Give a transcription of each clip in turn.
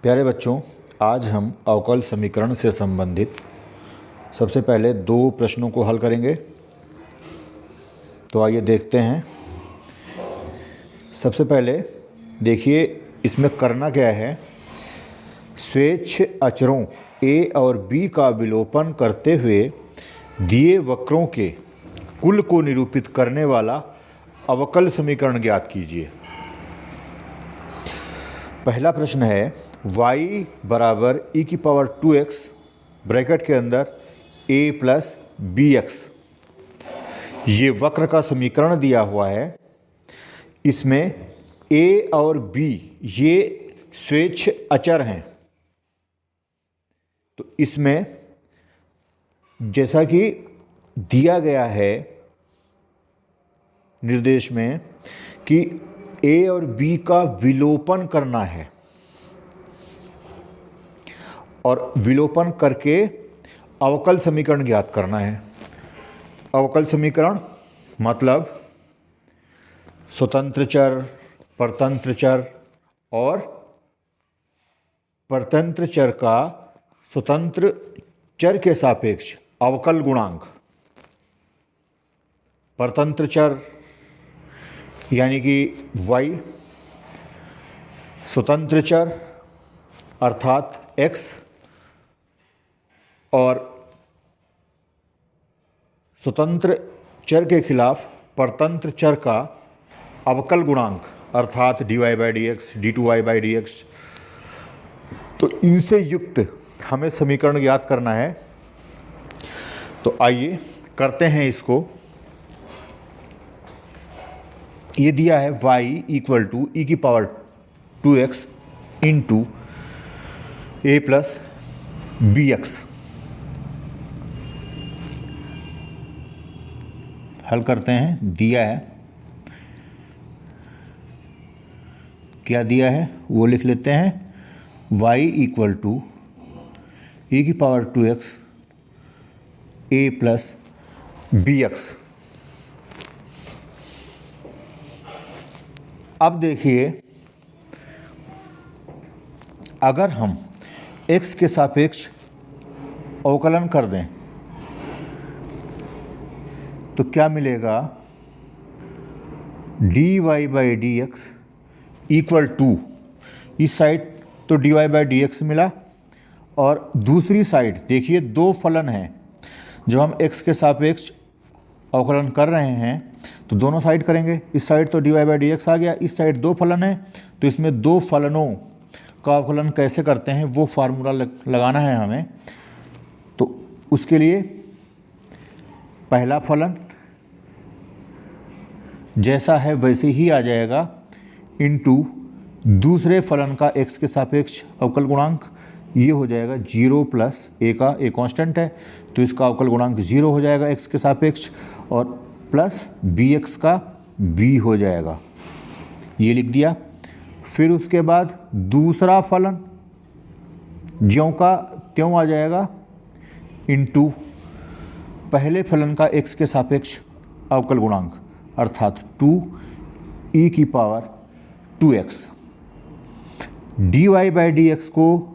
प्यारे बच्चों, आज हम अवकल समीकरण से संबंधित सबसे पहले दो प्रश्नों को हल करेंगे। तो आइए देखते हैं। सबसे पहले देखिए इसमें करना क्या है। स्वेच्छ अचरों a और b का विलोपन करते हुए दिए वक्रों के कुल को निरूपित करने वाला अवकल समीकरण ज्ञात कीजिए। पहला प्रश्न है y बराबर e की पावर 2x ब्रैकेट के अंदर a प्लस bx, ये वक्र का समीकरण दिया हुआ है। इसमें a और b ये स्वेच्छ अचर हैं। तो इसमें जैसा कि दिया गया है निर्देश में कि a और b का विलोपन करना है और विलोपन करके अवकल समीकरण ज्ञात करना है। अवकल समीकरण मतलब स्वतंत्र चर, परतंत्र चर और परतंत्र चर का स्वतंत्र चर के सापेक्ष अवकल गुणांक। परतंत्र चर यानी कि y, स्वतंत्र चर अर्थात x और स्वतंत्र चर के खिलाफ परतंत्र चर का अवकल गुणांक अर्थात dy/dx, d2y/dx। तो इनसे युक्त हमें समीकरण ज्ञात करना है। तो आइए करते हैं इसको। ये दिया है y इक्वल टू e की power 2x into a plus bx। हल करते हैं। दिया है, क्या दिया है वो लिख लेते हैं। y इक्वल टू e की power 2x a plus bx। अब देखिए, अगर हम x के सापेक्ष अवकलन कर दें तो क्या मिलेगा। dy/dx इक्वल टू, इस साइड तो dy/dx मिला और दूसरी साइड देखिए दो फलन हैं। जब हम x के सापेक्ष अवकलन कर रहे हैं तो दोनों साइड करेंगे। इस साइड तो dy/dx आ गया, इस साइड दो फलन है। तो इसमें दो फलनों का अवकलन कैसे करते हैं वो फार्मूला लगाना है हमें। तो उसके लिए पहला फलन जैसा है वैसे ही आ जाएगा इनटू दूसरे फलन का x के सापेक्ष अवकल गुणांक। ये हो जाएगा 0 प्लस a का a कांस्टेंट है तो इसका अवकल गुणांक 0 हो जाएगा x के सापेक्ष, और प्लस bx का b हो जाएगा। ये लिख दिया। फिर उसके बाद दूसरा फलन ज्यों का त्यों आ जाएगा इनटू पहले फलन का x के सापेक्ष अवकल गुणांक अर्थात 2e की पावर 2x। dy/dx को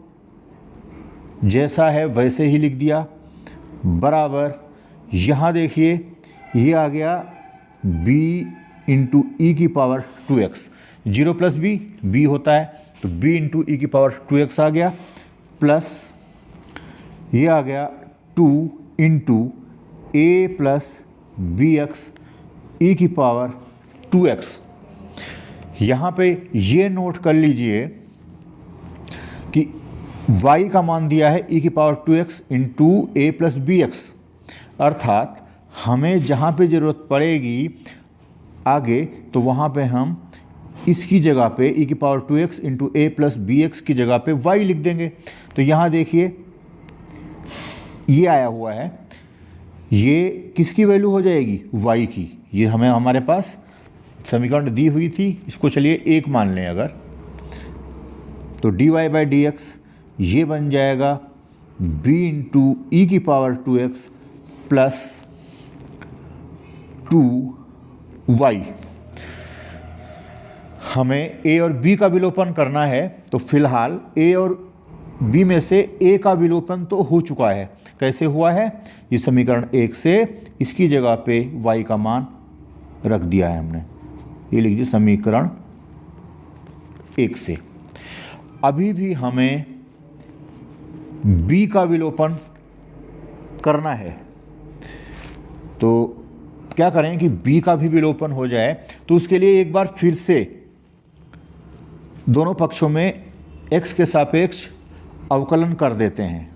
जैसा है वैसे ही लिख दिया बराबर, यहाँ देखिए ये आ गया b इंटू ई की पावर 2x। 0 प्लस b होता है तो b इंटू ई की पावर 2x आ गया, प्लस ये आ गया 2 इंटू a प्लस bx ई की पावर 2x। यहाँ पे ये नोट कर लीजिए कि y का मान दिया है e की power 2x into a plus bx, अर्थात हमें जहाँ पे ज़रूरत पड़ेगी आगे तो वहाँ पे हम इसकी जगह पे e की power 2x into a plus bx की जगह पे y लिख देंगे। तो यहाँ देखिए ये आया हुआ है, ये किसकी वैल्यू हो जाएगी y की। ये हमें हमारे पास समीकरण दी हुई थी, इसको चलिए एक मान लें अगर, तो dy/dx ये बन जाएगा b इंटू ई की पावर 2x प्लस 2y। हमें ए और बी का विलोपन करना है, तो फिलहाल ए और बी में से ए का विलोपन तो हो चुका है। कैसे हुआ है? इस समीकरण 1 से इसकी जगह पे y का मान रख दिया है हमने। ये लिख दीजिए समीकरण 1 से। अभी भी हमें b का विलोपन करना है, तो क्या करें कि b का भी विलोपन हो जाए। तो उसके लिए एक बार फिर से दोनों पक्षों में x के सापेक्ष अवकलन कर देते हैं।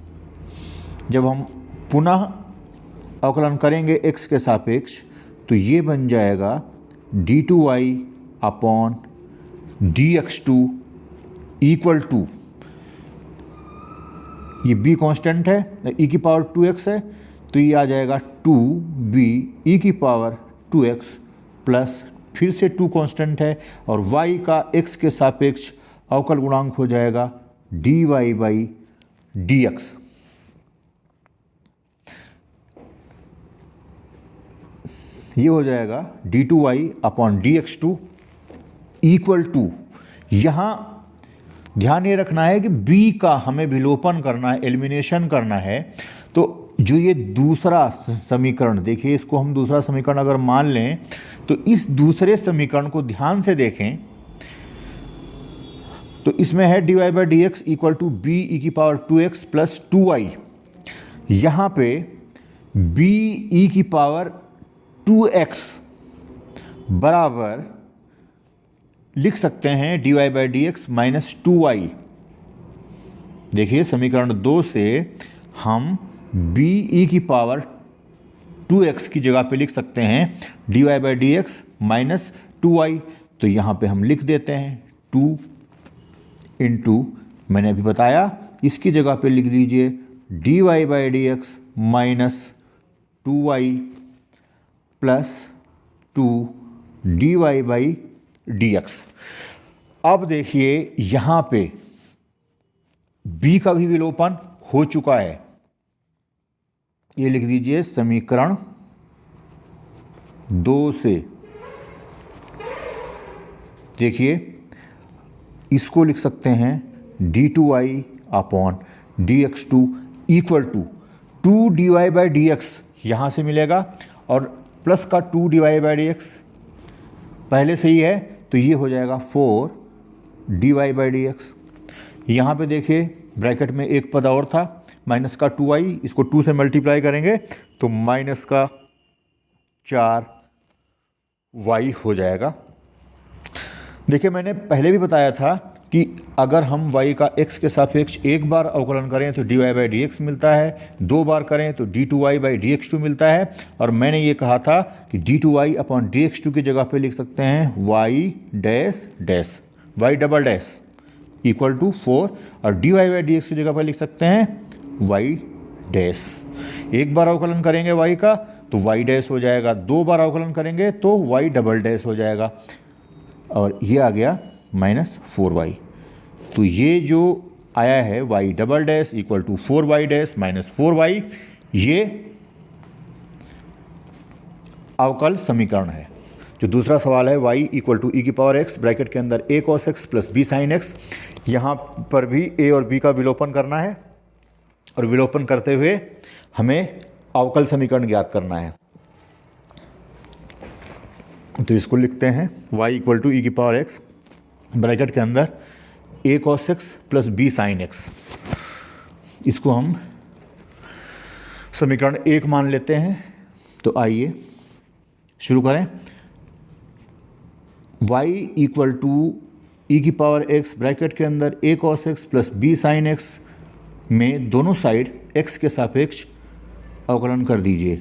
जब हम पुनः अवकलन करेंगे x के सापेक्ष, तो ये बन जाएगा d2y upon dx2 equal to, ये b कांस्टेंट है, e की पावर 2x है, तो ये आ जाएगा 2b e की पावर 2x प्लस फिर से 2 कांस्टेंट है, और y का x के सापेक्ष अवकल गुणांक हो जाएगा dy बाई dx। ये हो जाएगा d2y upon dx2 equal to, यहाँ ध्यान ये रखना है कि b का हमें विलोपन करना है, एलिमिनेशन करना है। तो जो ये दूसरा समीकरण, देखिए इसको हम दूसरा समीकरण अगर मान लें, तो इस दूसरे समीकरण को ध्यान से देखें, तो इसमें है dy by D X equal to B E की पावर 2x प्लस 2y। यहाँ पे b ई की पावर 2x बराबर लिख सकते हैं dy by D x minus 2y। देखिए समीकरण 2 से हम b ई की पावर 2x की जगह पे लिख सकते हैं dy by D x minus 2y। तो यहाँ पे हम लिख देते हैं 2 इंटू, मैंने अभी बताया, इसकी जगह पे लिख लीजिए dy by D x minus 2y plus 2 dy by dx। अब देखिए यहाँ पे b का भी विलोपन हो चुका है। ये लिख दीजिए समीकरण 2 से। देखिए इसको लिख सकते हैं d2y upon dx2 equal to 2 dy by dx यहाँ से मिलेगा, और प्लस का 2 dy बाई dx पहले से ही है, तो ये हो जाएगा 4 dy बाई dx। यहाँ पे देखिए ब्रैकेट में एक पद और था, माइनस का 2y, इसको 2 से मल्टीप्लाई करेंगे तो माइनस का 4y हो जाएगा। देखिए मैंने पहले भी बताया था कि अगर हम y का x के सापेक्ष एक बार अवकलन करें तो dy बाई dx मिलता है, 2 बार करें तो d2y बाई dx2 मिलता है, और मैंने ये कहा था कि d2y अपॉन dx2 की जगह पे लिख सकते हैं y dash dash, y double dash equal to 4, और dy बाई dx की जगह पे लिख सकते हैं y डैश। एक बार अवकलन करेंगे y का तो y डैश हो जाएगा, 2 बार अवकलन करेंगे तो y डबल डैश हो जाएगा, और ये आ गया माइनस 4y। तो ये जो आया है y double dash equal to 4y dash minus 4y, ये अवकल समीकरण है। जो दूसरा सवाल है y इक्वल टू ई की पावर x ब्रैकेट के अंदर a cos x plus b sin x, यहाँ पर भी a और b का विलोपन करना है, और विलोपन करते हुए हमें अवकल समीकरण ज्ञात करना है। तो इसको लिखते हैं y इक्वल टू ई की पावर x ब्रैकेट के अंदर a cos x plus b sin x। इसको हम समीकरण 1 मान लेते हैं। तो आइए शुरू करें। y इक्वल टू ई की पावर x ब्रैकेट के अंदर a cos x plus b sin x में दोनों साइड x के सापेक्ष अवकलन कर दीजिए।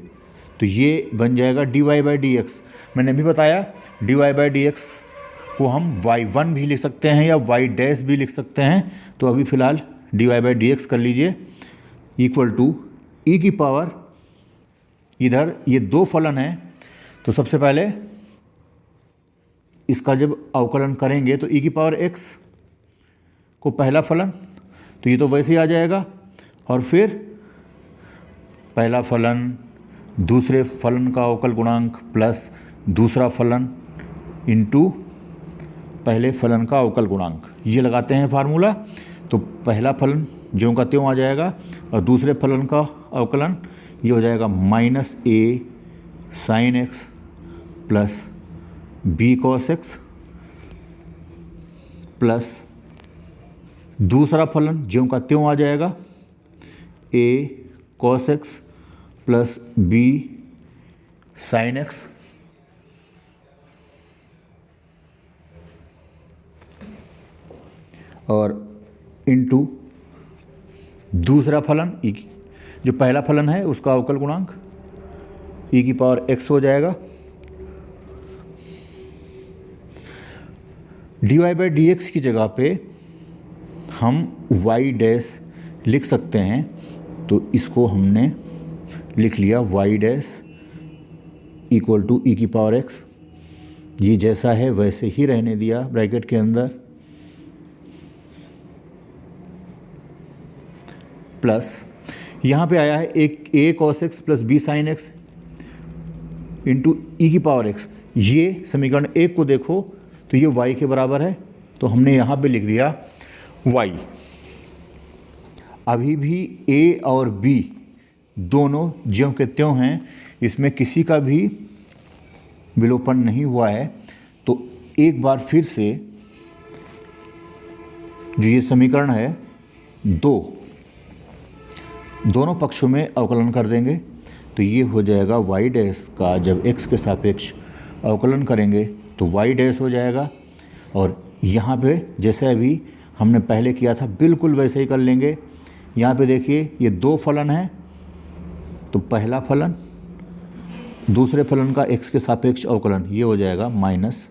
तो ये बन जाएगा dy बाई dx। मैंने भी बताया dy बाई dx को हम y1 भी लिख सकते हैं या y डैश भी लिख सकते हैं। तो अभी फ़िलहाल dy बाई dx कर लीजिए इक्वल टू ई की पावर, इधर ये 2 फलन हैं, तो सबसे पहले इसका जब अवकलन करेंगे तो ई की पावर x को पहला फलन, तो ये तो वैसे ही आ जाएगा, और फिर पहला फलन, दूसरे फलन का अवकल गुणांक प्लस दूसरा फलन इंटू पहले फलन का अवकल गुणांक, ये लगाते हैं फार्मूला। तो पहला फलन ज्यों का त्यों आ जाएगा और दूसरे फलन का अवकलन ये हो जाएगा minus a sine x plus b cos x plus दूसरा फलन ज्यों का त्यों आ जाएगा a cos x plus b sine x और इनटू दूसरा फलन ई, जो पहला फलन है उसका अवकल गुणांक ई की पावर एक्स हो जाएगा। D Y by D X की जगह पे हम वाई डैश लिख सकते हैं, तो इसको हमने लिख लिया वाई डैश इक्वल टू ई की पावर एक्स। ये जैसा है वैसे ही रहने दिया ब्रैकेट के अंदर, प्लस यहाँ पे आया है एक a cos x plus b sine x into e की पावर एक्स। ये समीकरण एक को देखो तो ये y के बराबर है, तो हमने यहाँ पे लिख दिया y। अभी भी a और b दोनों ज्यों के त्यों हैं, इसमें किसी का भी विलोपन नहीं हुआ है। तो एक बार फिर से जो ये समीकरण है दोनों पक्षों में अवकलन कर देंगे, तो ये हो जाएगा y डैश का जब x के सापेक्ष अवकलन करेंगे तो y डैश हो जाएगा। और यहाँ पे जैसे अभी हमने पहले किया था बिल्कुल वैसे ही कर लेंगे। यहाँ पे देखिए ये दो फलन हैं, तो पहला फलन दूसरे फलन का x के सापेक्ष अवकलन ये हो जाएगा minus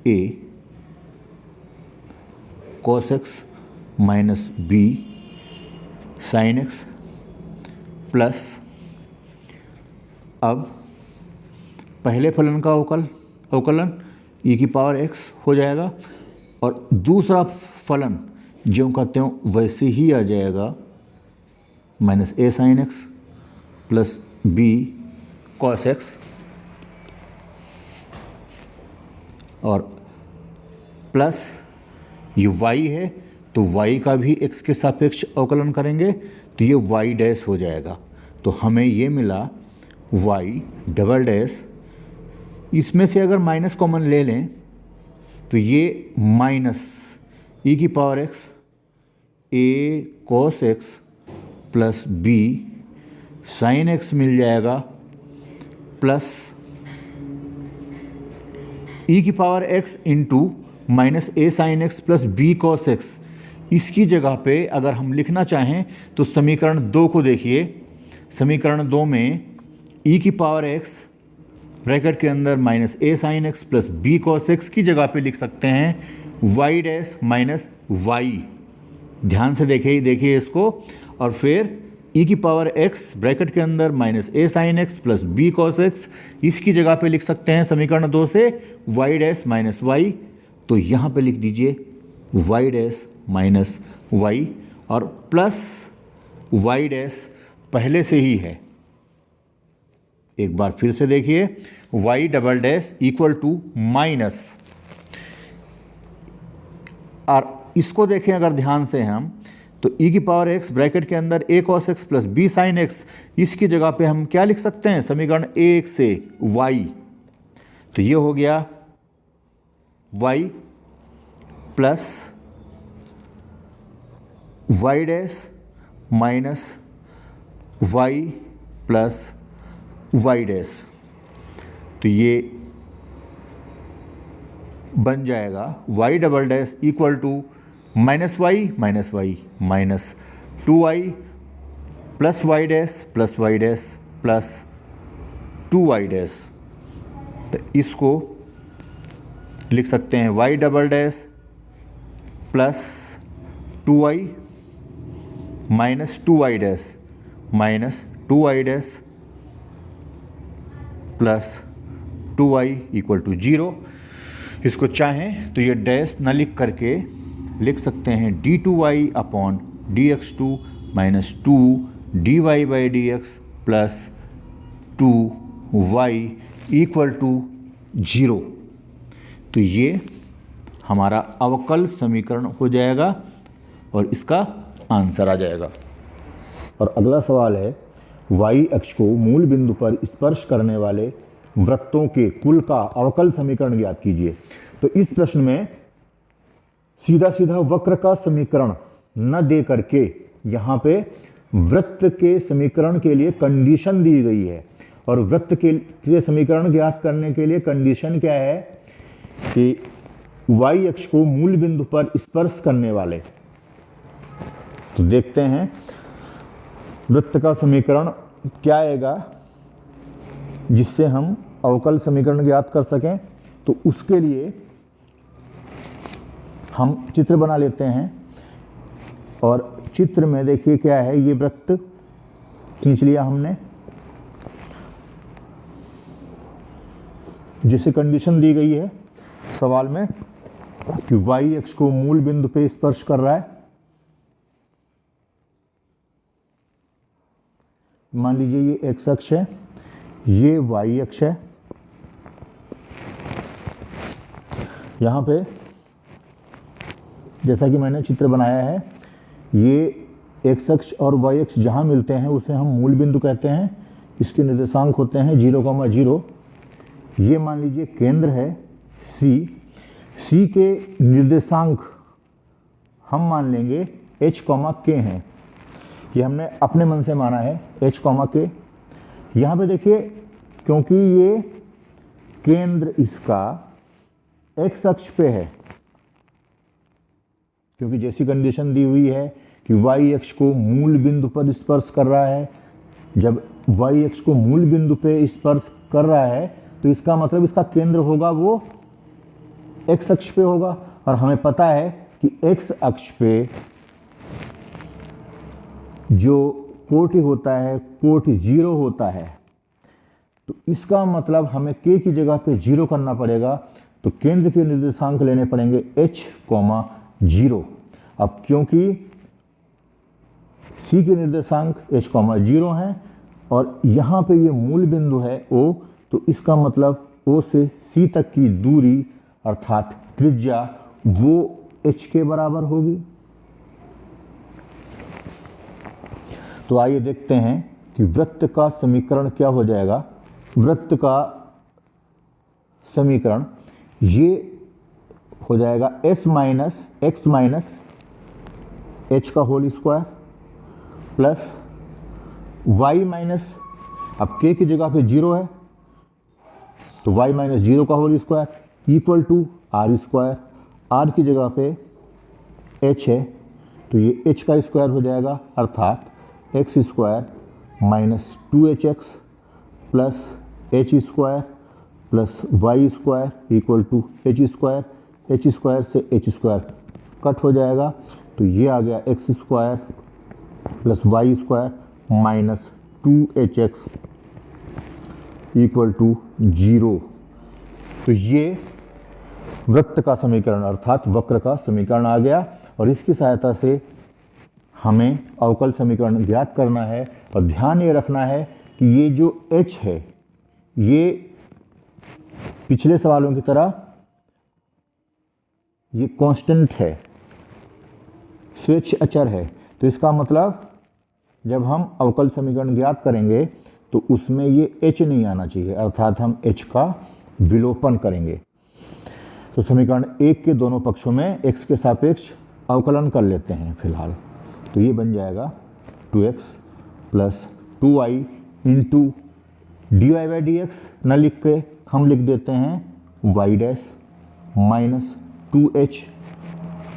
a cos x minus b sine x plus अब पहले फलन का अवकलन ई की पावर एक्स हो जाएगा और दूसरा फलन ज्यों का त्यों वैसे ही आ जाएगा minus a sine x plus b cos x और प्लस ये y है तो y का भी x के सापेक्ष अवकलन करेंगे तो ये y डैश हो जाएगा। तो हमें ये मिला y डबल डैश, इसमें से अगर माइनस कॉमन ले लें तो ये माइनस ई की power x a cos x plus b sine x मिल जाएगा प्लस ई की power x into minus a sine x plus b cos x. इसकी जगह पे अगर हम लिखना चाहें तो समीकरण 2 को देखिए। समीकरण 2 में ई की पावर एक्स ब्रैकेट के अंदर minus a sine x plus b cos x की जगह पे लिख सकते हैं वाई डैश माइनस वाई। ध्यान से देखिए इसको। और फिर ई की पावर एक्स ब्रैकेट के अंदर minus a sine x plus b cos x, इसकी जगह पे लिख सकते हैं समीकरण 2 से वाई डैश माइनस वाई। तो यहाँ पे लिख दीजिए वाई डैश माइनस वाई और प्लस वाई डैश पहले से ही है। एक बार फिर से देखिए Y double dash equal to minus, और इसको देखें अगर ध्यान से हम तो ई की पावर एक्स ब्रैकेट के अंदर a cos x plus b sine x, इसकी जगह पे हम क्या लिख सकते हैं समीकरण 1 से वाई। तो ये हो गया Y plus Y dash minus Y plus Y dash. तो ये बन जाएगा Y double dash equal to minus Y minus 2y plus Y dash plus 2y dash. तो इसको लिख सकते हैं Y double dash plus 2y minus 2y dash plus 2y equal to 0। इसको चाहें तो ये डैश न लिख करके लिख सकते हैं d2y upon dx2 minus 2 dy by dx plus 2y equal to 0। तो ये हमारा अवकल समीकरण हो जाएगा और इसका आंसर आ जाएगा। और अगला सवाल है, y अक्ष को मूल बिंदु पर स्पर्श करने वाले वृत्तों के कुल का अवकल समीकरण ज्ञात कीजिए। तो इस प्रश्न में सीधा सीधा वक्र का समीकरण न दे करके यहाँ पे वृत्त के समीकरण के लिए कंडीशन दी गई है, और वृत्त के समीकरण ज्ञात करने के लिए कंडीशन क्या है कि y अक्ष को मूल बिंदु पर स्पर्श करने वाले। तो देखते हैं वृत्त का समीकरण क्या आएगा जिससे हम अवकल समीकरण ज्ञात कर सकें। तो उसके लिए हम चित्र बना लेते हैं, और चित्र में देखिए क्या है, ये वृत्त खींच लिया हमने, जिसे कंडीशन दी गई है सवाल में कि y अक्ष को मूल बिंदु पे स्पर्श कर रहा है। मान लीजिए ये x अक्ष है, ये y अक्ष है। यहाँ पे जैसा कि मैंने चित्र बनाया है, ये x अक्ष और y अक्ष जहाँ मिलते हैं उसे हम मूल बिंदु कहते हैं। इसके निर्देशांक होते हैं 0,0। ये मान लीजिए केंद्र है C के निर्देशांक हम मान लेंगे h, k हैं। ये हमने अपने मन से माना है h, k। यहाँ पे देखिए क्योंकि ये केंद्र इसका x अक्ष पे है, क्योंकि जैसी कंडीशन दी हुई है कि y अक्ष को मूल बिंदु पर स्पर्श कर रहा है, जब y अक्ष को मूल बिंदु पे स्पर्श कर रहा है तो इसका मतलब इसका केंद्र होगा वो x अक्ष पे होगा। और हमें पता है कि x अक्ष पे जो कोटि होता है, कोटि 0 होता है। तो इसका मतलब हमें k की जगह पे 0 करना पड़ेगा। तो केंद्र के निर्देशांक लेने पड़ेंगे h, 0। अब क्योंकि C के निर्देशांक h, 0 हैं और यहाँ पे ये मूल बिंदु है O, तो इसका मतलब O से C तक की दूरी अर्थात त्रिज्या वो h के बराबर होगी। तो आइए देखते हैं कि वृत्त का समीकरण क्या हो जाएगा। वृत्त का समीकरण ये हो जाएगा s minus x minus h का whole square plus y minus, अब k की जगह पे 0 है तो y माइनस 0 का whole square equal to r square. r की जगह पे h है तो ये h का स्क्वायर हो जाएगा, अर्थात x square minus 2hx plus h square plus y square equal to h square. h square से h स्क्वायर कट हो जाएगा तो ये आ गया x square plus y square minus 2hx equal to 0। तो ये वृत्त का समीकरण अर्थात वक्र का समीकरण आ गया, और इसकी सहायता से हमें अवकल समीकरण ज्ञात करना है। और ध्यान ये रखना है कि ये जो h है ये पिछले सवालों की तरह ये कांस्टेंट है, स्वेच्छ अचर है। तो इसका मतलब जब हम अवकल समीकरण ज्ञात करेंगे तो उसमें ये h नहीं आना चाहिए, अर्थात हम h का विलोपन करेंगे। तो समीकरण 1 के दोनों पक्षों में x के सापेक्ष अवकलन कर लेते हैं फिलहाल। तो ये बन जाएगा 2x plus 2y into dy/dx न लिख के हम लिख देते हैं y dash minus 2h,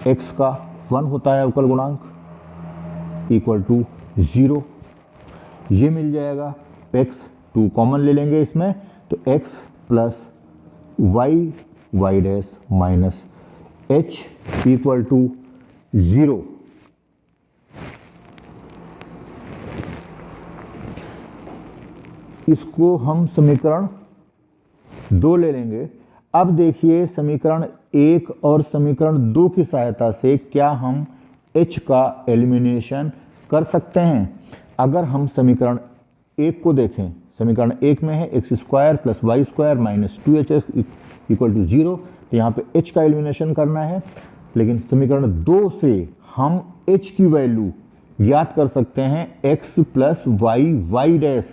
x का 1 होता है अवकल गुणांक इक्वल टू 0। ये मिल जाएगा, x 2 कॉमन ले लेंगे इसमें तो x plus y dash minus h equal to 0। इसको हम समीकरण 2 ले लेंगे। अब देखिए समीकरण 1 और समीकरण 2 की सहायता से क्या हम h का एलिमिनेशन कर सकते हैं। अगर हम समीकरण 1 को देखें, समीकरण 1 में है x square plus y square minus 2hx equal to 0। तो यहाँ पे h का एलिमिनेशन करना है, लेकिन समीकरण 2 से हम h की वैल्यू याद कर सकते हैं x plus Y Y dash.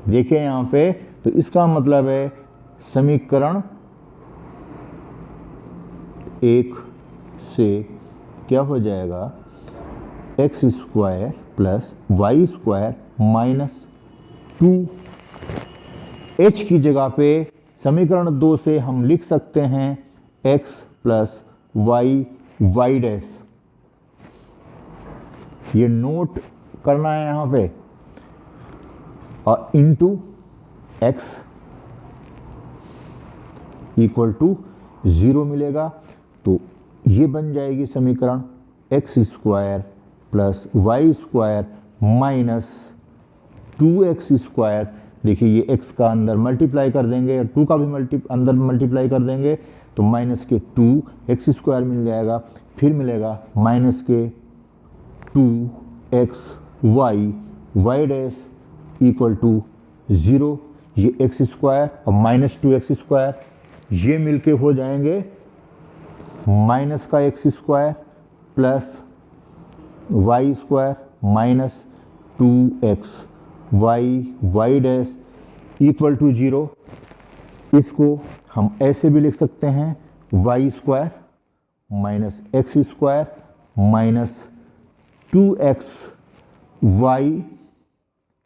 देखिए यहाँ पे, तो इसका मतलब है समीकरण 1 से क्या हो जाएगा, X square plus Y square minus 2। h की जगह पे समीकरण 2 से हम लिख सकते हैं x plus Y Y dash. ये नोट करना है यहाँ पे, और इंटू x इक्वल टू 0 मिलेगा। तो ये बन जाएगी समीकरण X square plus Y square minus 2x square. देखिए ये x का अंदर मल्टीप्लाई कर देंगे और 2 का भी अंदर मल्टीप्लाई कर देंगे, तो माइनस के 2x स्क्वायर मिल जाएगा। फिर मिलेगा माइनस के 2x Y Y dash equal to 0। ये x स्क्वायर और माइनस 2x स्क्वायर ये मिलके हो जाएंगे माइनस का x square plus Y square minus 2x Y Y dash equal to 0। इसको हम ऐसे भी लिख सकते हैं Y square minus X square minus 2x Y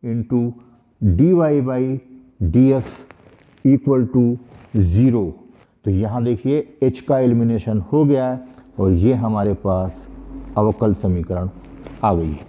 into D Y by D X equal to 0। तो यहाँ देखिए h का एलिमिनेशन हो गया है और ये हमारे पास अवकल समीकरण आ गई है।